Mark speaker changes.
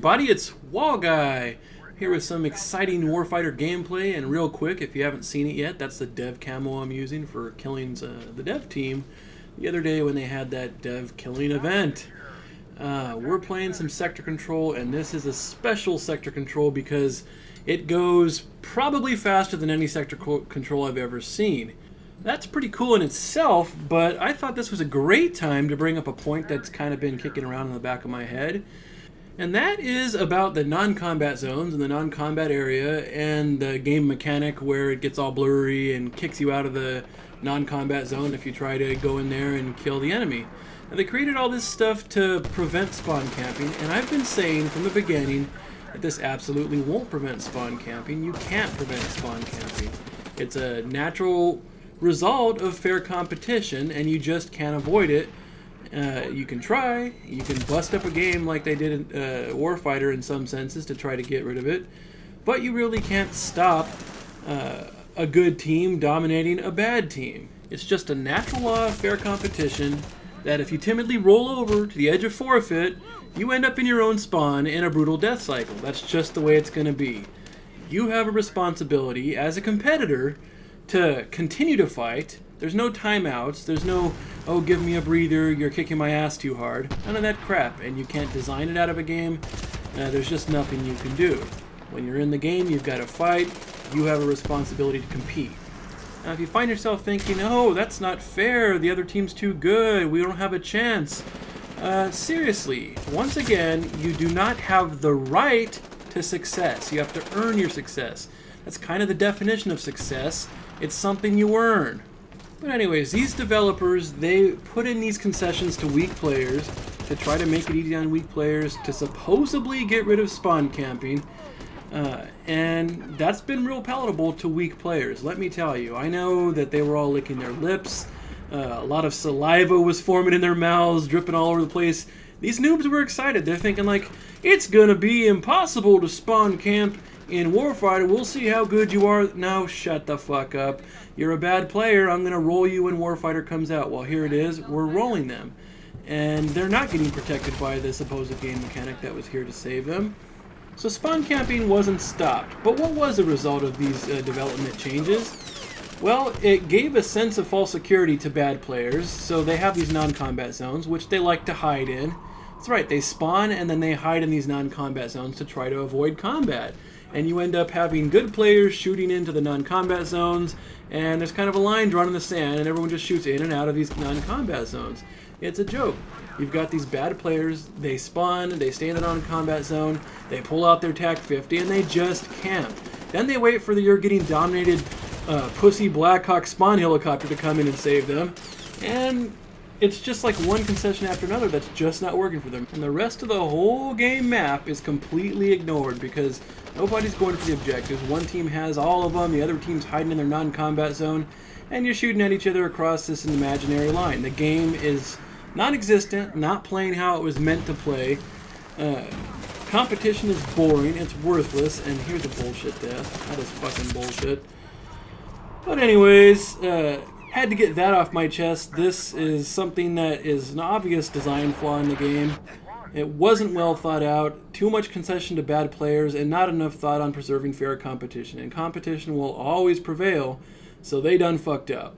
Speaker 1: everybody, it's Wallguy here with some exciting Warfighter gameplay. And real quick, if you haven't seen it yet, that's the dev camo I'm using for killing the dev team the other day when they had that dev killing event. We're playing some sector control, and this is a special sector control because it goes probably faster than any sector control I've ever seen. That's pretty cool in itself, but I thought this was a great time to bring up a point that's kind of been kicking around in the back of my head. And that is about the non-combat zones and the non-combat area and the game mechanic where it gets all blurry and kicks you out of the non-combat zone if you try to go in there and kill the enemy. Now, they created all this stuff to prevent spawn camping, and I've been saying from the beginning that this absolutely won't prevent spawn camping. You can't prevent spawn camping. It's a natural result of fair competition, and you just can't avoid it. You can try, you can bust up a game like they did in Warfighter in some senses to try to get rid of it, but you really can't stop a good team dominating a bad team. It's just a natural law of fair competition that if you timidly roll over to the edge of forfeit, you end up in your own spawn in a brutal death cycle. That's just the way it's going to be. You have a responsibility as a competitor to continue to fight. There's no timeouts. There's no, oh, give me a breather, you're kicking my ass too hard. None of that crap. And you can't design it out of a game. There's just nothing you can do. When you're in the game, you've got to fight. You have a responsibility to compete. Now, if you find yourself thinking, oh, that's not fair, the other team's too good, we don't have a chance. Seriously, once again, you do not have the right to success. You have to earn your success. That's kind of the definition of success. It's something you earn. But anyways, these developers, they put in these concessions to weak players to try to make it easy on weak players to supposedly get rid of spawn camping. And that's been real palatable to weak players, let me tell you. I know that they were all licking their lips. A lot of saliva was forming in their mouths, dripping all over the place. These noobs were excited. They're thinking like, it's gonna be impossible to spawn camp in Warfighter. We'll see how good you are. No, shut the fuck up. You're a bad player. I'm gonna roll you when Warfighter comes out. Well, here it is. We're rolling them. And they're not getting protected by the supposed game mechanic that was here to save them. So spawn camping wasn't stopped. But what was the result of these development changes? Well, it gave a sense of false security to bad players. So they have these non-combat zones, which they like to hide in. That's right, they spawn and then they hide in these non-combat zones to try to avoid combat. And you end up having good players shooting into the non-combat zones, and there's kind of a line drawn in the sand, and everyone just shoots in and out of these non-combat zones. It's a joke. You've got these bad players, they spawn, they stay in the non-combat zone, they pull out their TAC 50, and they just camp. Then they wait for the you're getting dominated pussy Blackhawk spawn helicopter to come in and save them, and it's just like one concession after another that's just not working for them. And the rest of the whole game map is completely ignored because nobody's going for the objectives. One team has all of them, the other team's hiding in their non-combat zone, and you're shooting at each other across this imaginary line. The game is non-existent, not playing how it was meant to play. Competition is boring, it's worthless, and here's a bullshit death. That is fucking bullshit. But anyways, had to get that off my chest. This is something that is an obvious design flaw in the game. It wasn't well thought out, too much concession to bad players, and not enough thought on preserving fair competition. And competition will always prevail, so they done fucked up.